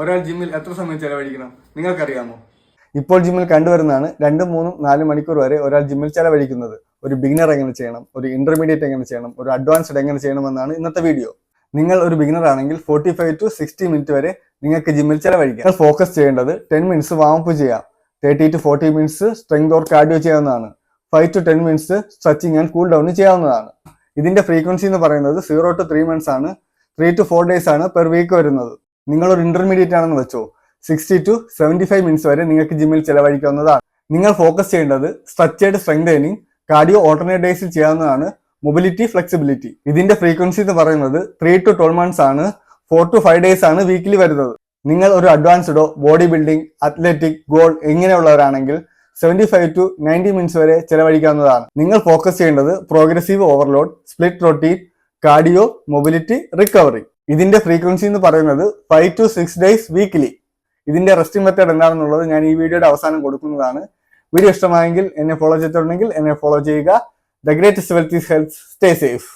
ഒരാൾ ജിമ്മിൽ എത്ര സമയം ചെലവഴിക്കണം നിങ്ങൾക്കറിയാമോ? ഇപ്പോൾ ജിമ്മിൽ കണ്ടുവരുന്നതാണ് 2, 3, 4 മണിക്കൂർ വരെ ഒരാൾ ജിമ്മിൽ ചെലവഴിക്കുന്നത്. ഒരു ബിഗിനർ എങ്ങനെ ചെയ്യണം, ഒരു ഇന്റർമീഡിയറ്റ് എങ്ങനെ ചെയ്യണം, ഒരു അഡ്വാൻസ്ഡ് എങ്ങനെ ചെയ്യണമെന്നാണ് ഇന്നത്തെ വീഡിയോ. നിങ്ങൾ ഒരു ബിഗിനർ ആണെങ്കിൽ 45 to 60 മിനിറ്റ് വരെ നിങ്ങൾക്ക് ജിമ്മിൽ ചെലവഴിക്കാം. നിങ്ങൾ ഫോക്കസ് ചെയ്യേണ്ടത് 10 മിനിറ്റ്സ് വാമപ്പ് ചെയ്യാം, 30 to 40 minutes strength or cardio ചെയ്യാവുന്നതാണ്, 5 to 10 minutes stretching and cool down ചെയ്യാവുന്നതാണ്. ഇതിന്റെ ഫ്രീക്വൻസി എന്ന് പറയുന്നത് 0 to 3 മന്ത്സ് ആണ്, 3 to 4 ഡേയ്സ് ആണ് പെർ വീക്ക് വരുന്നത്. നിങ്ങൾ ഒരു ഇന്റർമീഡിയറ്റ് ആണെന്ന് വെച്ചോ, 60 to 75 മിനിറ്റ്സ് വരെ നിങ്ങൾക്ക് ജിമ്മിൽ ചെലവഴിക്കാവുന്നതാണ്. നിങ്ങൾ ഫോക്കസ് ചെയ്യേണ്ടത് സ്ട്രക്ചേർഡ് സ്ട്രെങ്തനിങ്, കാർഡിയോ ഓൾട്ടർനേറ്റ് ഡേയ്സിൽ ചെയ്യാവുന്നതാണ്, മൊബിലിറ്റി, ഫ്ലെക്സിബിലിറ്റി. ഇതിന്റെ ഫ്രീക്വൻസി എന്ന് പറയുന്നത് 3 to 12 മന്ത്സ് ആണ്, 4 to 5 ഡേയ്സ് ആണ് വീക്കിലി വരുന്നത്. നിങ്ങൾ ഒരു അഡ്വാൻസ്ഡോ ബോഡി ബിൽഡിംഗ്, അത്ലറ്റിക്, ഗോൾ ഇങ്ങനെയുള്ളവരാണെങ്കിൽ 75 to 90 മിനിറ്റ്സ് വരെ ചെലവഴിക്കാവുന്നതാണ്. നിങ്ങൾ ഫോക്കസ് ചെയ്യേണ്ടത് progressive overload, split routine, cardio, mobility, recovery. ഇതിന്റെ ഫ്രീക്വൻസി എന്ന് പറയുന്നത് 5 to 6 ഡേയ്സ് വീക്കിലി. ഇതിന്റെ റെസ്റ്റിംഗ് മെത്തേഡ് എന്താണെന്നുള്ളത് ഞാൻ ഈ വീഡിയോയുടെ അവസാനം കൊടുക്കുന്നതാണ്. വീഡിയോ ഇഷ്ടമായെങ്കിൽ എന്നെ ഫോളോ ചെയ്തിട്ടുണ്ടെങ്കിൽ എന്നെ ഫോളോ ചെയ്യുക. The greatest wealth is health. Stay safe.